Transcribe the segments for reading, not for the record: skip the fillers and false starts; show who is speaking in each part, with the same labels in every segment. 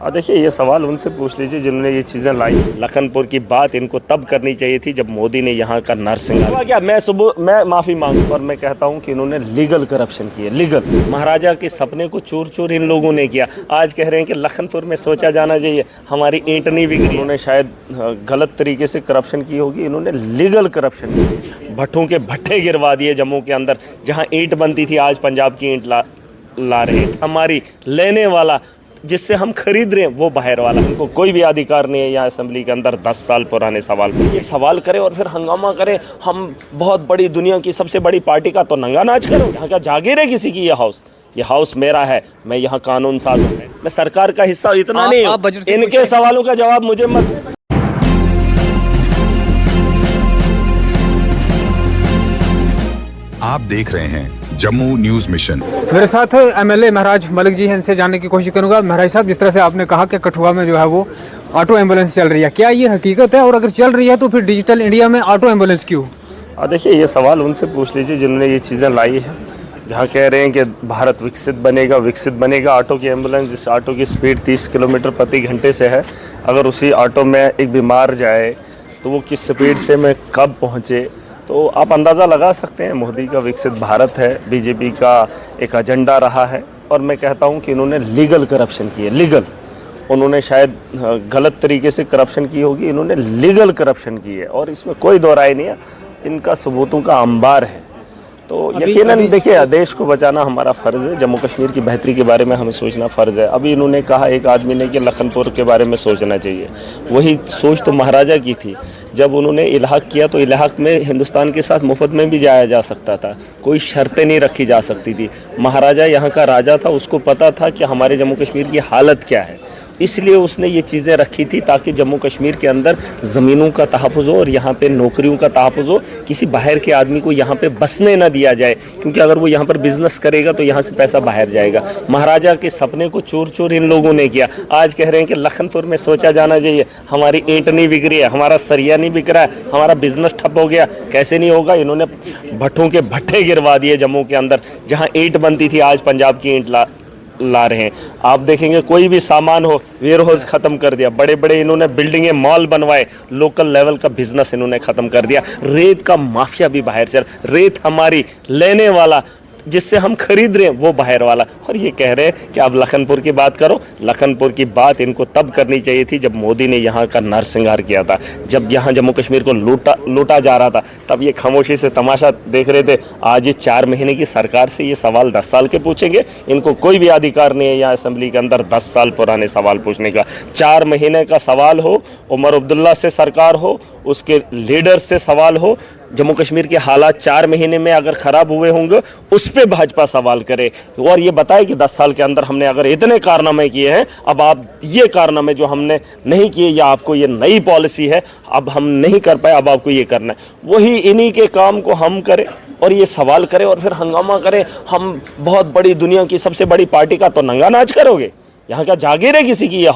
Speaker 1: देखिए, ये सवाल उनसे पूछ लीजिए जिन्होंने ये चीज़ें लाई। लखनपुर की बात इनको तब करनी चाहिए थी जब मोदी ने यहाँ का नरसिंह क्या मैं माफ़ी मांगू और मैं कहता हूँ कि इन्होंने लीगल करप्शन किया। लीगल महाराजा के सपने को चूर चूर इन लोगों ने किया। आज कह रहे हैं कि लखनपुर में सोचा जाना चाहिए, हमारी ईंट नहीं बिक रही। इन्होंने शायद गलत तरीके से करप्शन की होगी, इन्होंने लीगल करप्शन की। भट्टों के भट्टे गिरवा दिए जम्मू के अंदर, जहाँ ईंट बनती थी आज पंजाब की ईंट ला रहे हैं। हमारी लेने वाला जिससे हम खरीद रहे हैं वो बाहर वाला। उनको कोई भी अधिकार नहीं है यहाँ असेंबली के अंदर 10 साल पुराने सवाल पर ये सवाल करे और फिर हंगामा करे। हम बहुत बड़ी दुनिया की सबसे बड़ी पार्टी का तो नंगा नाच करो। यहाँ क्या जागीर है किसी की? ये हाउस मेरा है, मैं यहाँ कानून साज हूँ, मैं सरकार का हिस्सा इतना नहीं हूँ। इनके सवालों का जवाब मुझे मत।
Speaker 2: आप देख रहे हैं जम्मू न्यूज मिशन।
Speaker 3: मेरे साथ एमएलए महराज मलिक जी हैं, इनसे जानने की कोशिश करूंगा। महराज साहब, जिस तरह से आपने कहा कि कठुआ में जो है वो ऑटो एम्बुलेंस चल रही है, क्या ये हकीकत है? और अगर चल रही है तो फिर डिजिटल इंडिया में ऑटो एम्बुलेंस क्यों?
Speaker 1: देखिए, ये सवाल उनसे पूछ लीजिए जिन्होंने ये चीज़ें लाई है। जहाँ कह रहे हैं कि भारत विकसित बनेगा ऑटो की एम्बुलेंस, जिस ऑटो की स्पीड 30 किलोमीटर प्रति घंटे से है, अगर उसी ऑटो में एक बीमार जाए तो वो किस स्पीड से में कब पहुँचे, तो आप अंदाज़ा लगा सकते हैं। मोदी का विकसित भारत है, बीजेपी का एक एजेंडा रहा है। और मैं कहता हूं कि इन्होंने लीगल करप्शन की है। लीगल उन्होंने शायद गलत तरीके से करप्शन की होगी, इन्होंने लीगल करप्शन की है और इसमें कोई दो राय नहीं है। इनका सबूतों का अंबार है। तो यकीनन देखिए, देश को बचाना हमारा फ़र्ज़ है, जम्मू कश्मीर की बेहतरी के बारे में हमें सोचना फ़र्ज़ है। अभी इन्होंने कहा एक आदमी ने कि लखनपुर के बारे में सोचना चाहिए। वही सोच तो महाराजा की थी। जब उन्होंने इलाहाक किया तो इलाहाक में हिंदुस्तान के साथ मुफ्त में भी जाया जा सकता था, कोई शर्तें नहीं रखी जा सकती थी। महाराजा यहाँ का राजा था, उसको पता था कि हमारे जम्मू कश्मीर की हालत क्या है, इसलिए उसने ये चीज़ें रखी थी ताकि जम्मू कश्मीर के अंदर ज़मीनों का तहफ़्फ़ुज़ हो और यहाँ पे नौकरियों का तहफ़्फ़ुज़ हो। किसी बाहर के आदमी को यहाँ पे बसने ना दिया जाए, क्योंकि अगर वो यहाँ पर बिज़नेस करेगा तो यहाँ से पैसा बाहर जाएगा। महाराजा के सपने को चूर चूर इन लोगों ने किया। आज कह रहे हैं कि लखनपुर में सोचा जाना चाहिए, हमारी ईंट नहीं बिक रही है, हमारा सरिया नहीं बिक रहा है, हमारा बिज़नेस ठप हो गया। कैसे नहीं होगा? इन्होंने भट्टों के भट्टे गिरवा दिए जम्मू के अंदर, जहाँ ईंट बनती थी आज पंजाब की ईंट ला रहे हैं। आप देखेंगे कोई भी सामान हो, वेयर हाउस खत्म कर दिया। बड़े बड़े इन्होंने बिल्डिंगें, मॉल बनवाए, लोकल लेवल का बिजनेस इन्होंने खत्म कर दिया। रेत का माफिया भी बाहर चल, रेत हमारी लेने वाला जिससे हम खरीद रहे हैं वो बाहर वाला। और ये कह रहे हैं कि आप लखनपुर की बात करो। लखनपुर की बात इनको तब करनी चाहिए थी जब मोदी ने यहाँ का नरसंहार किया था, जब यहाँ जम्मू कश्मीर को लूटा जा रहा था, तब ये खामोशी से तमाशा देख रहे थे। आज ये 4 महीने की सरकार से ये सवाल 10 साल के पूछेंगे। इनको कोई भी अधिकार नहीं है यहाँ असेंबली के अंदर 10 साल पुराने सवाल पूछने का। 4 महीने का सवाल हो, उमर अब्दुल्ला से सरकार हो, उसके लीडर से सवाल हो, जम्मू कश्मीर के हालात 4 महीने में अगर ख़राब हुए होंगे उस पर भाजपा सवाल करे और ये बताए कि 10 साल के अंदर हमने अगर इतने कारनामे किए हैं, अब आप ये कारनामे जो हमने नहीं किए या आपको ये नई पॉलिसी है अब हम नहीं कर पाए, अब आपको ये करना है। वही इन्हीं के काम को हम करें और ये सवाल करें और फिर हंगामा करें। हम बहुत बड़ी दुनिया की सबसे बड़ी पार्टी का तो नंगा नाच करोगे। यहाँ क्या जागीर है किसी की?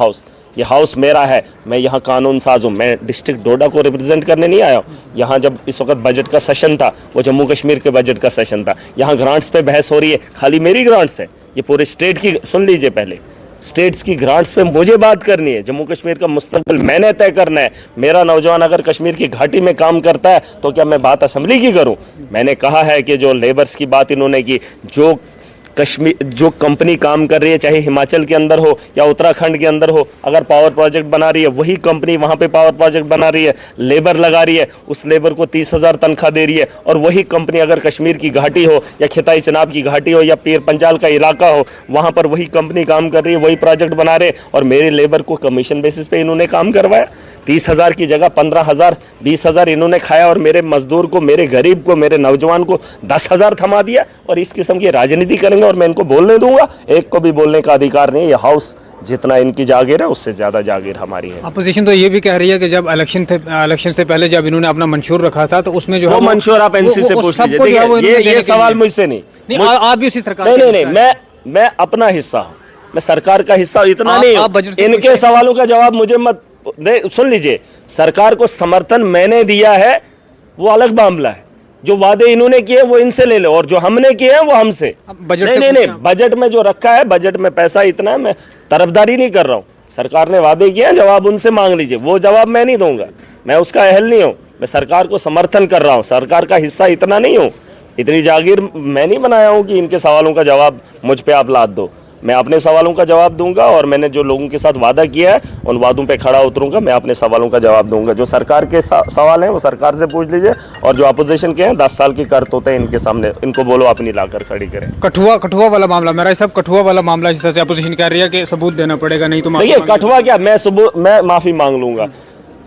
Speaker 1: ये हाउस मेरा है, मैं यहाँ कानून साज हूँ। मैं डिस्ट्रिक्ट डोडा को रिप्रेजेंट करने नहीं आया हूँ। यहाँ जब इस वक्त बजट का सेशन था, वो जम्मू कश्मीर के बजट का सेशन था। यहाँ ग्रांट्स पे बहस हो रही है, खाली मेरी ग्रांट्स है, ये पूरे स्टेट की। सुन लीजिए, पहले स्टेट्स की ग्रांट्स पे मुझे बात करनी है। जम्मू कश्मीर का मुस्तकबिल मैंने तय करना है। मेरा नौजवान अगर कश्मीर की घाटी में काम करता है तो क्या मैं बात असेंबली की करूँ? मैंने कहा है कि जो लेबर्स की बात इन्होंने की, जो कंपनी काम कर रही है, चाहे हिमाचल के अंदर हो या उत्तराखंड के अंदर हो, अगर पावर प्रोजेक्ट बना रही है, वही कंपनी वहाँ पे पावर प्रोजेक्ट बना रही है, लेबर लगा रही है, उस लेबर को 30,000 तनख्वाह दे रही है। और वही कंपनी अगर कश्मीर की घाटी हो या खिताई चनाब की घाटी हो या पीर पंजाल का इलाका हो, वहाँ पर वही कंपनी काम कर रही है, वही प्रोजेक्ट बना रहे और मेरे लेबर को कमीशन बेसिस पे इन्होंने काम करवाया। 30,000 की जगह 15,000, 20,000 इन्होंने खाया और मेरे मजदूर को, मेरे गरीब को, मेरे नौजवान को 10,000 थमा दिया। और इस किस्म की राजनीति करेंगे और मैं इनको बोलने दूंगा? एक को भी बोलने का अधिकार नहीं। ये हाउस जितना इनकी जागीर है उससे ज़्यादा जागीर हमारी है।
Speaker 3: अपोजिशन तो ये भी कह रही है कि जब इलेक्शन से पहले जब इन्होंने अपना मंशूर रखा था तो उसमें जो है वो मंशूर आप एनसी से पूछ लीजिए।
Speaker 1: ये सवाल मुझसे नहीं,
Speaker 3: आप भी उसी सरकार।
Speaker 1: नहीं, मैं अपना हिस्सा हूँ, मैं सरकार का हिस्सा इतना नहीं हूँ। इनके सवालों का जवाब मुझे मत सुन लीजिए। सरकार को समर्थन मैंने दिया है, वो अलग मामला है। जो वादे इन्होंने किए वो इनसे ले लो और जो हमने किए हैं वो हमसे। नहीं, बजट में जो रखा है, बजट में पैसा इतना है, मैं तरफदारी नहीं कर रहा हूँ। सरकार ने वादे किए हैं, जवाब उनसे मांग लीजिए। वो जवाब मैं नहीं दूंगा, मैं उसका अहल नहीं हूँ। मैं सरकार को समर्थन कर रहा हूँ, सरकार का हिस्सा इतना नहीं हूँ, इतनी जागीर मैं नहीं बनाया हूँ कि इनके सवालों का जवाब मुझ पे आप लाद दो। मैं अपने सवालों का जवाब दूंगा और मैंने जो लोगों के साथ वादा किया है उन वादों पे खड़ा उतरूंगा। मैं अपने सवालों का जवाब दूंगा। जो सरकार के सवाल हैं वो सरकार से पूछ लीजिए, और जो अपोजिशन के हैं 10 साल की कर होते हैं इनके सामने, इनको बोलो अपनी लाकर खड़ी करें।
Speaker 3: कठुआ वाला मामला, मेरा साहब कठुआ वाला मामला जिस तरह से अपोजिशन कह रही है कि सबूत देना पड़ेगा, नहीं तो
Speaker 1: देखिए कठुआ क्या, मैं माफी मांग लूंगा।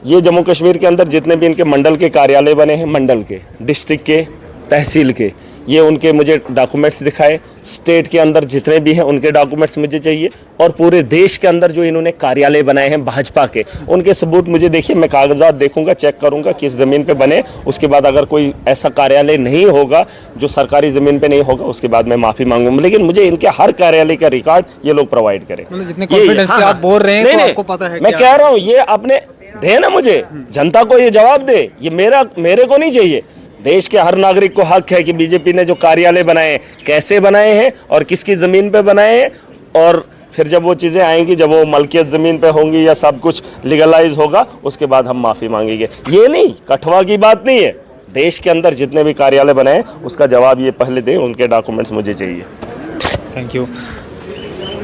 Speaker 1: ये जम्मू कश्मीर के अंदर जितने भी इनके मंडल के कार्यालय बने हैं, मंडल के, डिस्ट्रिक्ट के, तहसील के, ये उनके मुझे डॉक्यूमेंट्स दिखाए। स्टेट के अंदर जितने भी हैं उनके डॉक्यूमेंट्स मुझे चाहिए, और पूरे देश के अंदर जो इन्होंने कार्यालय बनाए हैं भाजपा के, उनके सबूत मुझे देखिए। मैं कागजात देखूंगा, चेक करूंगा किस ज़मीन पे बने। उसके बाद अगर कोई ऐसा कार्यालय नहीं होगा जो सरकारी ज़मीन पे नहीं होगा, उसके बाद मैं माफ़ी मांगूंगा। लेकिन मुझे इनके हर कार्यालय का रिकॉर्ड ये लोग प्रोवाइड करें।
Speaker 3: जितने कॉन्फिडेंस से आप बोल रहे हैं तो आपको पता है,
Speaker 1: मैं कह रहा हूँ ये अपने दे ना, मुझे जनता को ये जवाब दे। ये मेरे को नहीं चाहिए। देश के हर नागरिक को हक है कि बीजेपी ने जो कार्यालय बनाए हैं कैसे बनाए हैं और किसकी ज़मीन पे बनाए हैं, और फिर जब वो चीज़ें आएंगी, जब वो मलकियत ज़मीन पे होंगी या सब कुछ लीगलाइज होगा, उसके बाद हम माफ़ी मांगेंगे। ये नहीं, कठुआ की बात नहीं है। देश के अंदर जितने भी कार्यालय बनाए उसका जवाब ये पहले दें, उनके डॉक्यूमेंट्स मुझे चाहिए।
Speaker 3: Thank you.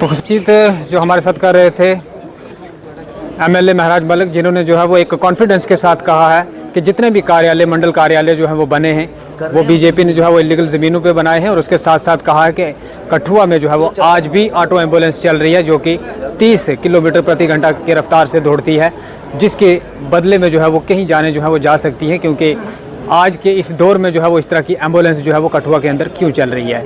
Speaker 3: बातचीत जो हमारे साथ कर रहे थे एमएलए महराज मलिक, जिन्होंने जो है वो एक कॉन्फिडेंस के साथ कहा है कि जितने भी कार्यालय, मंडल कार्यालय जो हैं वो बने हैं वो बीजेपी ने जो है वो इलीगल ज़मीनों पे बनाए हैं। और उसके साथ साथ कहा है कि कठुआ में जो है वो आज भी ऑटो एम्बुलेंस चल रही है जो कि 30 किलोमीटर प्रति घंटा की रफ्तार से दौड़ती है, जिसके बदले में जो है वो कहीं जाने जो है वो जा सकती हैं, क्योंकि आज के इस दौर में जो है वो इस तरह की एम्बुलेंस जो है वो कठुआ के अंदर क्यों चल रही है।